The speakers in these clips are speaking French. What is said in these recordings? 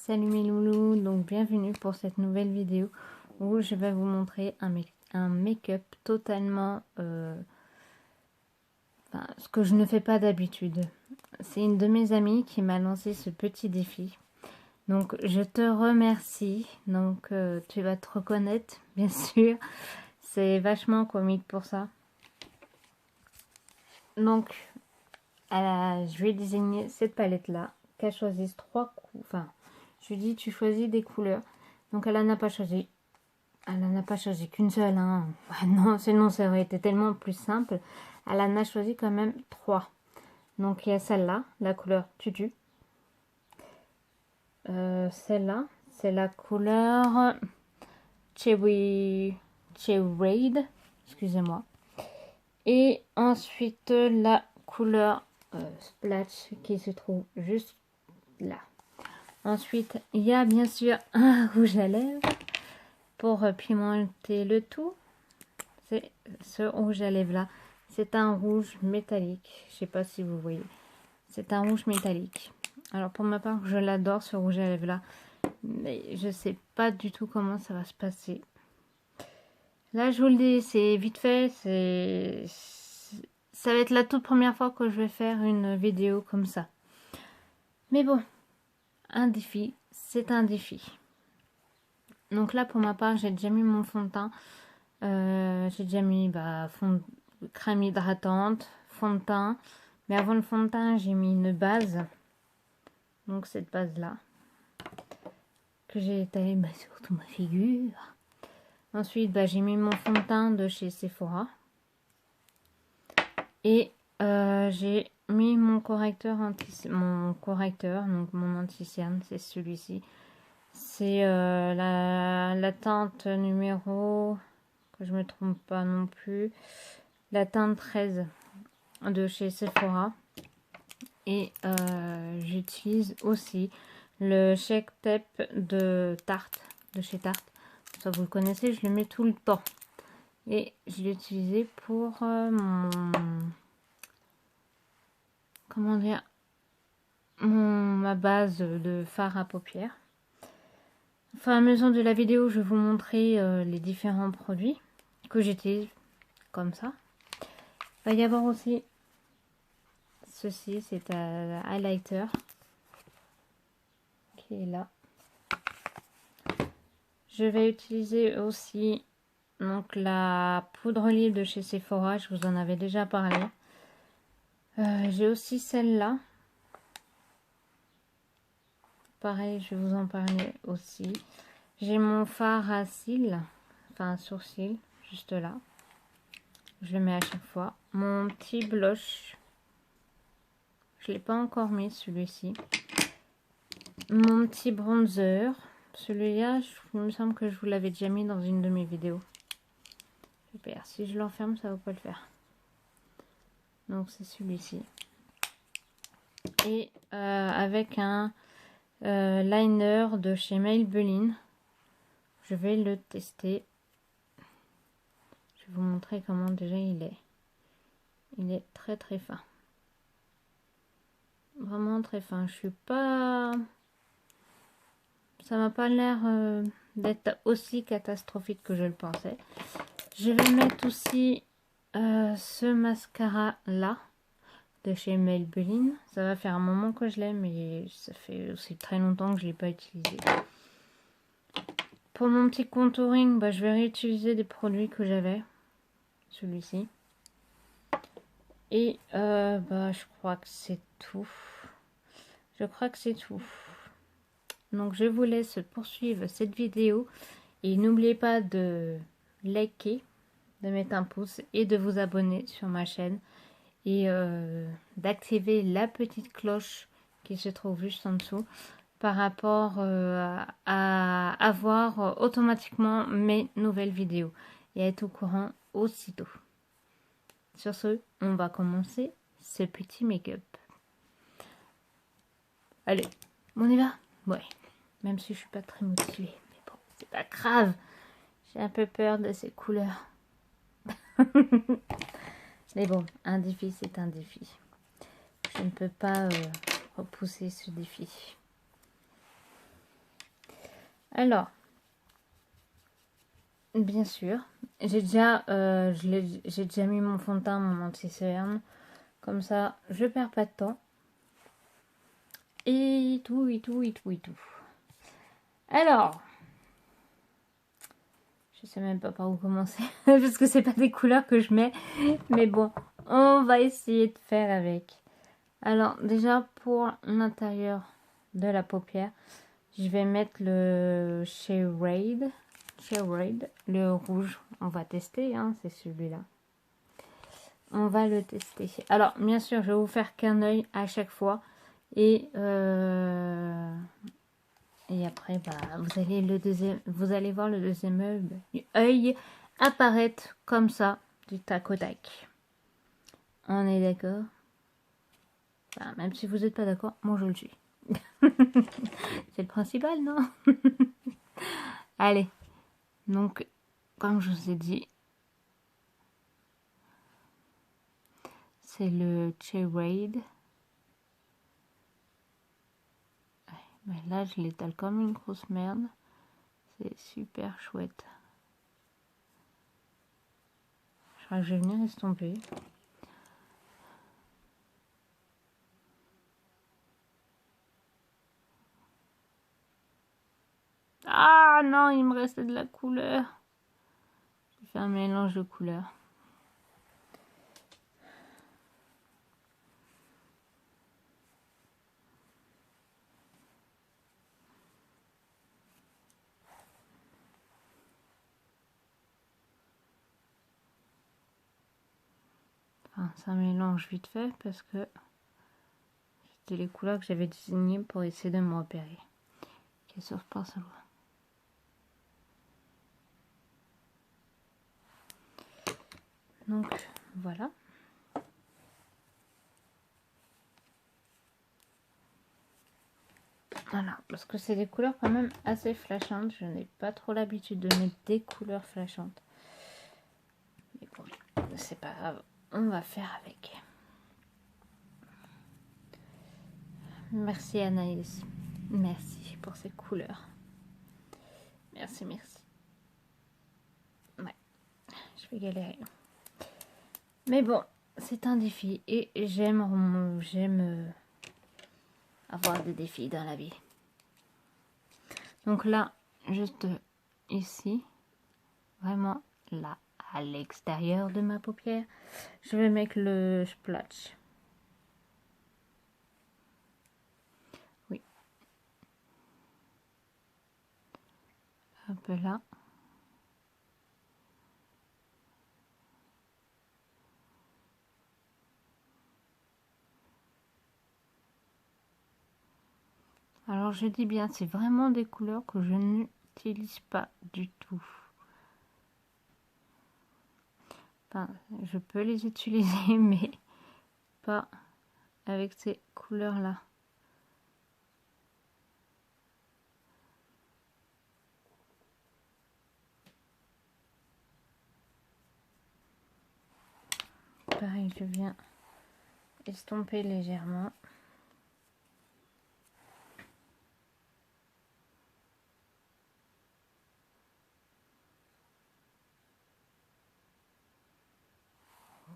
Salut mes loulous, donc bienvenue pour cette nouvelle vidéo où je vais vous montrer un make-up totalement ce que je ne fais pas d'habitude. C'est une de mes amies qui m'a lancé ce petit défi. Donc je te remercie, donc tu vas te reconnaître bien sûr, c'est vachement comique pour ça. Donc je lui ai désigné cette palette là, qu'elle choisisse je lui dis tu choisis des couleurs. Donc elle n'en a pas choisi. Elle n'en a pas choisi qu'une seule. Hein. Ah non, sinon ça aurait été tellement plus simple. Elle en a choisi quand même 3. Donc il y a celle-là, la couleur tutu. Celle-là, c'est la couleur Cherry Raid. Excusez-moi. Et ensuite la couleur Splash qui se trouve juste là. Ensuite, il y a bien sûr un rouge à lèvres pour pimenter le tout. C'est ce rouge à lèvres là. C'est un rouge métallique. Je sais pas si vous voyez. C'est un rouge métallique. Alors pour ma part, je l'adore ce rouge à lèvres là. Mais je sais pas du tout comment ça va se passer. Là, je vous le dis, c'est vite fait. Ça va être la toute première fois que je vais faire une vidéo comme ça. Mais bon, un défi, c'est un défi. Donc là, pour ma part, j'ai déjà mis mon fond de teint. J'ai déjà mis crème hydratante, fond de teint. Mais avant le fond de teint, j'ai mis une base. Donc cette base-là. Que j'ai étalée sur toute ma figure. Ensuite, j'ai mis mon fond de teint de chez Sephora. Et j'ai mis mon correcteur donc mon anti-cerne, c'est celui-ci. C'est la teinte numéro, que je me trompe pas non plus, la teinte 13 de chez Sephora. Et j'utilise aussi le Shake Tape de Tarte, de chez Tarte. Ça vous le connaissez, je le mets tout le temps. Et je l'ai utilisé pour ma base de fard à paupières. Au fur et à mesure de la vidéo, je vais vous montrer les différents produits que j'utilise comme ça. Il va y avoir aussi ceci, c'est un highlighter qui est là. Je vais utiliser aussi donc la poudre libre de chez Sephora, je vous en avais déjà parlé. J'ai aussi celle-là. Pareil, je vais vous en parler aussi. J'ai mon fard à cils, enfin sourcil, juste là. Je le mets à chaque fois. Mon petit blush. Je ne l'ai pas encore mis celui-ci. Mon petit bronzer. Celui-là, il me semble que je vous l'avais déjà mis dans une de mes vidéos. Super. Si je l'enferme, ça ne va pas le faire. Donc c'est celui-ci. Et avec un liner de chez Maybelline. Je vais le tester. Je vais vous montrer comment déjà il est. Il est très très fin. Vraiment très fin. Je suis pas... Ça m'a pas l'air d'être aussi catastrophique que je le pensais. Je vais mettre aussi ce mascara là de chez Maybelline. Ça va faire un moment que je l'ai, mais ça fait aussi très longtemps que je l'ai pas utilisé. Pour mon petit contouring, je vais réutiliser des produits que j'avais. Celui-ci. Et je crois que c'est tout. Je crois que c'est tout. Donc je vous laisse poursuivre cette vidéo. Et n'oubliez pas de liker, de mettre un pouce et de vous abonner sur ma chaîne. Et d'activer la petite cloche qui se trouve juste en dessous. Par rapport à avoir automatiquement mes nouvelles vidéos. Et être au courant aussitôt. Sur ce, on va commencer ce petit make-up. Allez, on y va? Ouais, même si je suis pas très motivée. Mais bon, c'est pas grave. J'ai un peu peur de ces couleurs. Mais bon, un défi, c'est un défi. Je ne peux pas repousser ce défi. Alors, bien sûr, j'ai déjà, j'ai déjà mis mon fond de teint, mon anti-cerne. Comme ça, je perds pas de temps. Et tout, et tout, et tout, et tout. Alors, je sais même pas par où commencer. Parce que c'est pas des couleurs que je mets. Mais bon, on va essayer de faire avec. Alors, déjà, pour l'intérieur de la paupière, je vais mettre le Shade. Le rouge. On va tester, hein, c'est celui-là. On va le tester. Alors, bien sûr, je vais vous faire qu'un œil à chaque fois. Et après, bah, vous allez voir le deuxième œil apparaître comme ça, du tac au tac. On est d'accord? Enfin, même si vous n'êtes pas d'accord, moi je le suis. C'est le principal, non? Allez, donc, comme je vous ai dit, c'est le Cherade. Mais là, je l'étale comme une grosse merde. C'est super chouette. Je crois que je vais venir estomper. Ah non, il me restait de la couleur. J'ai fait un mélange de couleurs. Enfin, c'est un mélange vite fait parce que c'était les couleurs que j'avais désignées pour essayer de me repérer. Ok, sauf par ça. Donc voilà. Voilà, parce que c'est des couleurs quand même assez flashantes. Je n'ai pas trop l'habitude de mettre des couleurs flashantes. Mais bon, c'est pas grave. On va faire avec. Merci Anaïs. Merci pour ces couleurs. Merci, merci. Ouais, je vais galérer. Mais bon, c'est un défi et j'aime avoir des défis dans la vie. Donc là, juste ici, vraiment là, à l'extérieur de ma paupière, je vais mettre le splotch. Oui. Un peu là. Alors je dis bien, c'est vraiment des couleurs que je n'utilise pas du tout. Enfin, je peux les utiliser, mais pas avec ces couleurs-là. Pareil, je viens estomper légèrement.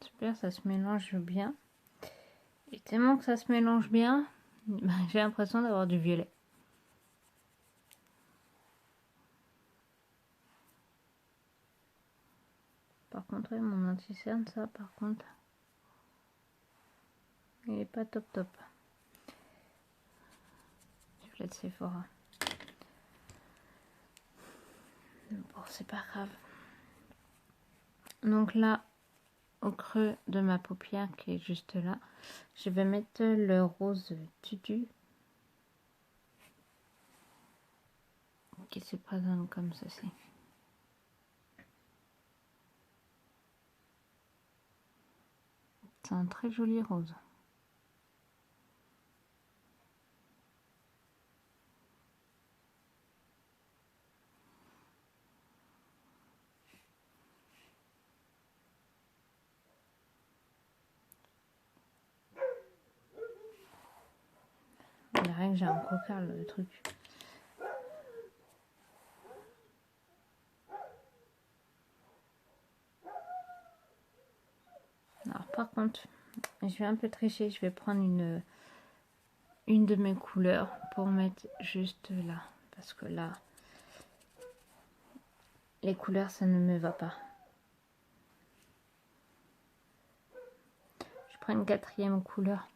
Super, ça se mélange bien. Et tellement que ça se mélange bien, j'ai l'impression d'avoir du violet. Par contre, mon anti-cerne, ça, par contre, il est pas top top. Je vais de Sephora. Bon, c'est pas grave. Donc là, au creux de ma paupière qui est juste là, je vais mettre le rose tutu qui se présente comme ceci. C'est un très joli rose. Il y a rien que j'ai un coquin le truc. Alors par contre, je vais un peu tricher, je vais prendre une de mes couleurs pour mettre juste là. Parce que là, les couleurs, ça ne me va pas. Je prends une quatrième couleur,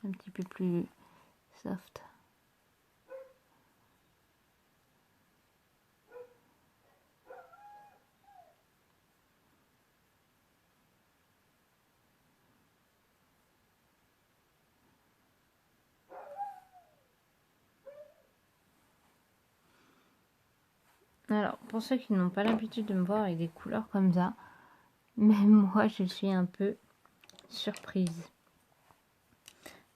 un petit peu plus soft. Alors, pour ceux qui n'ont pas l'habitude de me voir avec des couleurs comme ça, même moi, je suis un peu surprise.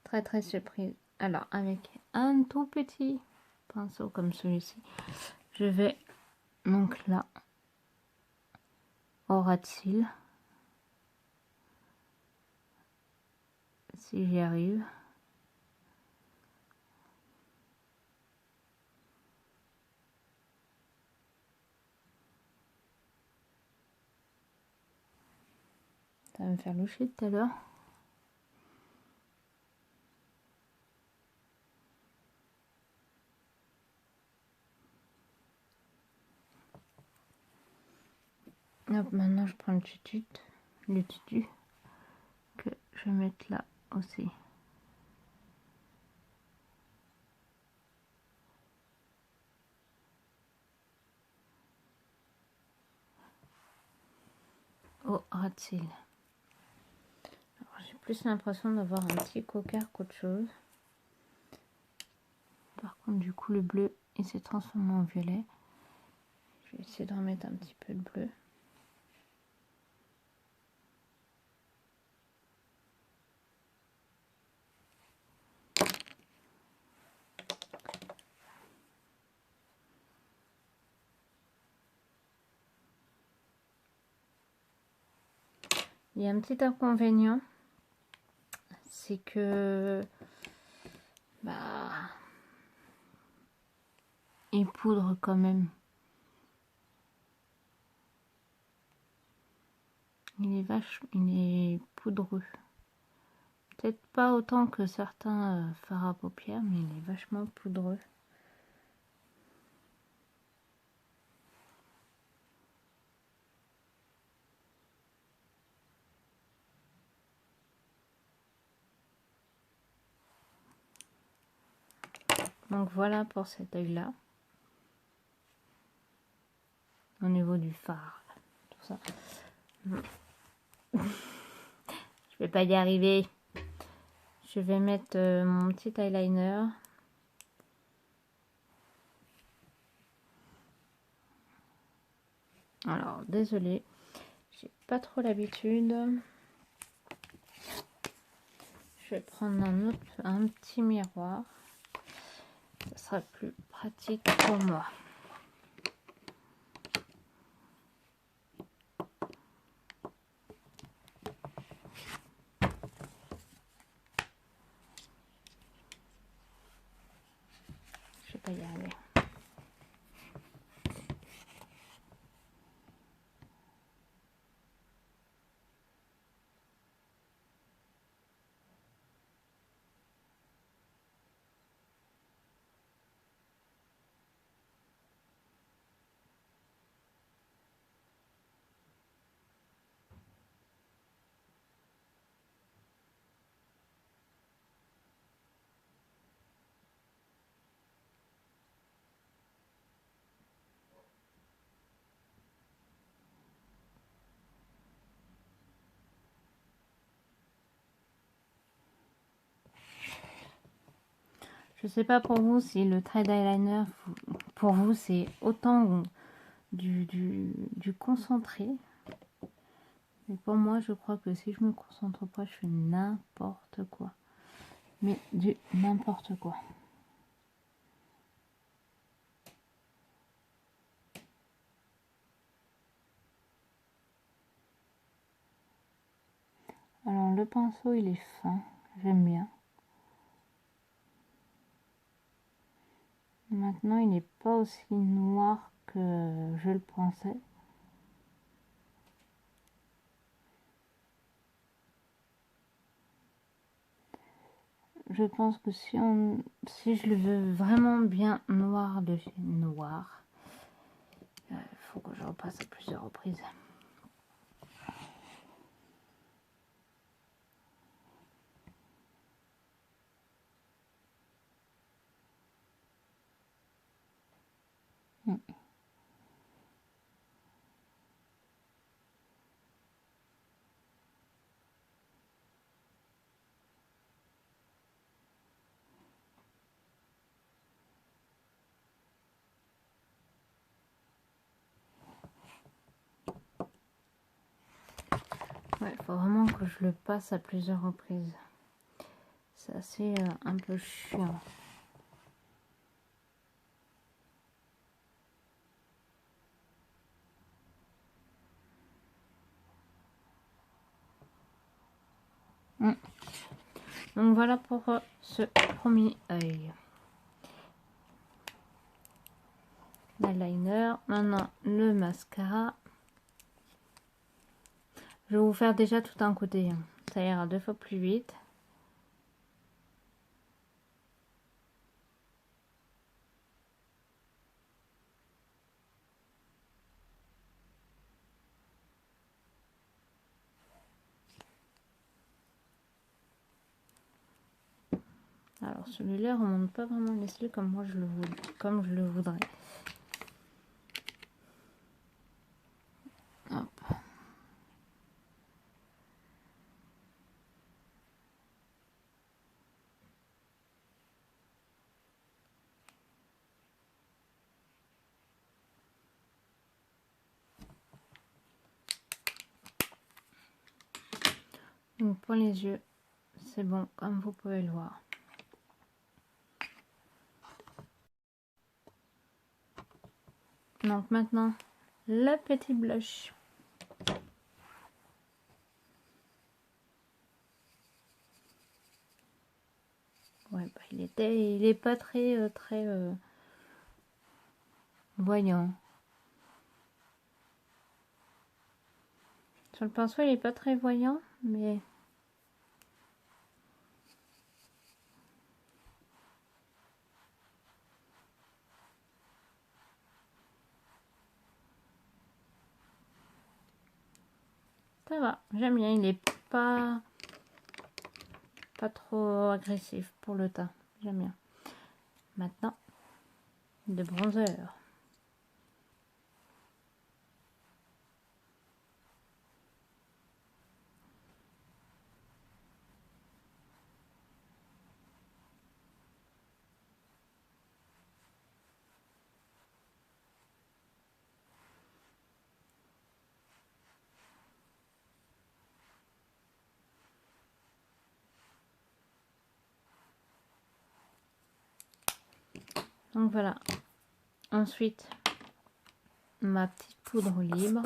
Très, très surprise. Alors, avec un tout petit pinceau comme celui-ci, je vais donc là, au ras de cils, si j'y arrive. Ça va me faire loucher tout à l'heure. Hop, maintenant je prends le tutu que je vais mettre là aussi. Au ras de cils. J'ai plus l'impression d'avoir un petit coquard qu'autre chose. Par contre, du coup, le bleu, il s'est transformé en violet. Je vais essayer de remettre un petit peu de bleu. Il y a un petit inconvénient, c'est que il poudre quand même. Il est poudreux. Peut-être pas autant que certains fards à paupières, mais il est vachement poudreux. Donc voilà pour cet œil là. Au niveau du fard, tout ça. Je vais pas y arriver. Je vais mettre mon petit eyeliner. Alors, désolée, j'ai pas trop l'habitude. Je vais prendre un petit miroir. Ce sera plus pratique pour moi. Je vais pas y arriver. Je sais pas pour vous si le trait d'eyeliner, pour vous, c'est autant du concentré. Mais pour moi, je crois que si je me concentre pas, je fais n'importe quoi. Mais du n'importe quoi. Alors le pinceau, il est fin. J'aime bien. Maintenant, il n'est pas aussi noir que je le pensais. je pense que si je le veux vraiment bien noir de chez Noir, il faut que je repasse à plusieurs reprises. Ouais, il faut vraiment que je le passe à plusieurs reprises. C'est assez un peu chiant. Donc voilà pour ce premier œil. L'eyeliner. Maintenant le mascara. Je vais vous faire déjà tout un côté. Ça ira 2 fois plus vite. Alors celui-là remonte pas vraiment les cils comme moi comme je le voudrais. Hop. Donc pour les yeux, c'est bon comme vous pouvez le voir. Donc maintenant, le petit blush. Ouais, bah, il est pas très voyant. Sur le pinceau, il est pas très voyant, mais ça va. J'aime bien. Il est pas trop agressif pour le teint. J'aime bien. Maintenant, de bronzer. Donc voilà. Ensuite, ma petite poudre libre.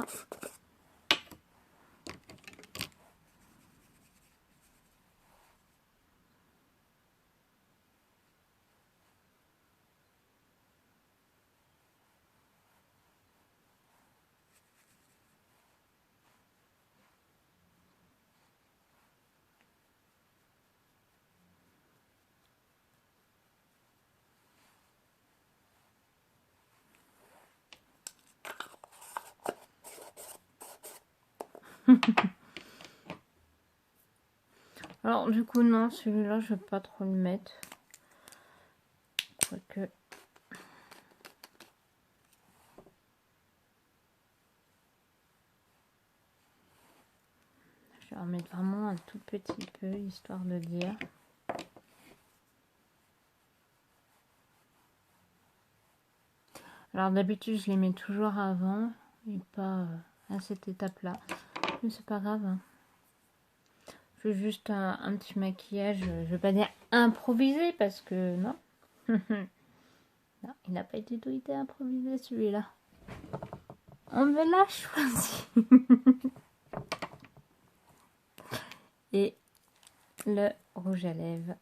Alors du coup non, celui-là je vais pas trop le mettre. Quoique. Je vais en mettre vraiment un tout petit peu, histoire de dire. Alors d'habitude je les mets toujours avant et pas à cette étape-là. Mais c'est pas grave. Hein. Je fais juste un petit maquillage, je vais pas dire improvisé parce que non. Non, il n'a pas du tout été improvisé celui-là. On me l'a choisi. Et le rouge à lèvres.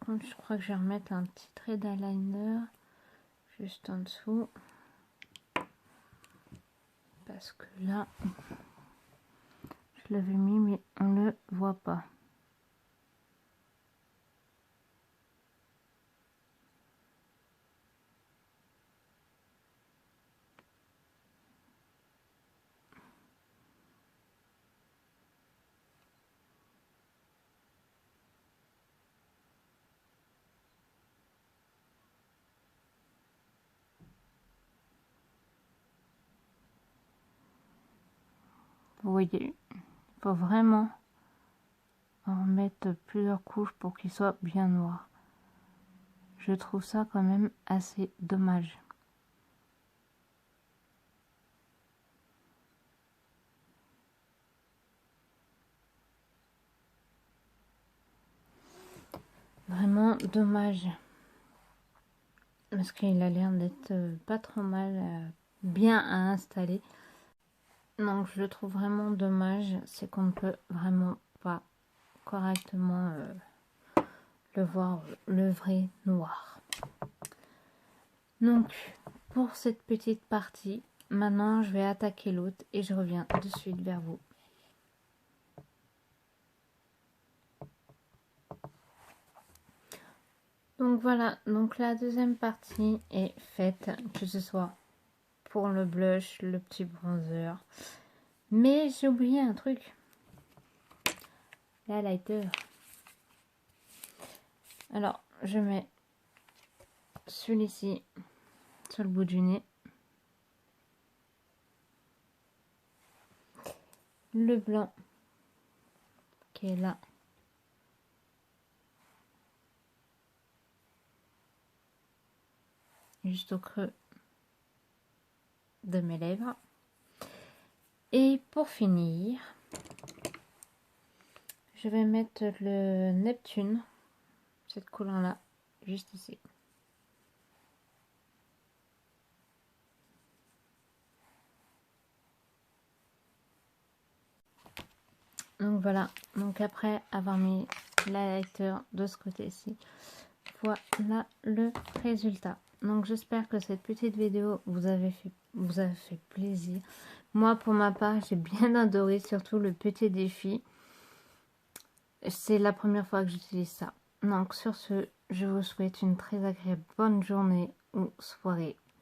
contre, je crois que je vais remettre un petit trait d'eyeliner juste en dessous. Parce que là, je l'avais mis, mais on le voit pas. Vous voyez, il faut vraiment en mettre plusieurs couches pour qu'il soit bien noir. Je trouve ça quand même assez dommage. Vraiment dommage. Parce qu'il a l'air d'être pas trop mal, bien à installer. Donc je le trouve vraiment dommage. C'est qu'on ne peut vraiment pas correctement le voir, le vrai noir. Donc pour cette petite partie, maintenant je vais attaquer l'autre et je reviens de suite vers vous. Donc voilà, donc la deuxième partie est faite, que ce soit pour le blush, le petit bronzer. Mais j'ai oublié un truc. L'highlighter. Alors, je mets celui-ci sur le bout du nez. Le blanc qui est là. Juste au creux de mes lèvres. Et pour finir, je vais mettre le Neptune, cette couleur là, juste ici. Donc voilà, donc après avoir mis l'highlighter de ce côté-ci, voilà le résultat. Donc j'espère que cette petite vidéo vous a fait plaisir. Moi pour ma part j'ai bien adoré, surtout le petit défi. C'est la première fois que j'utilise ça. Donc sur ce, je vous souhaite une très agréable bonne journée ou soirée.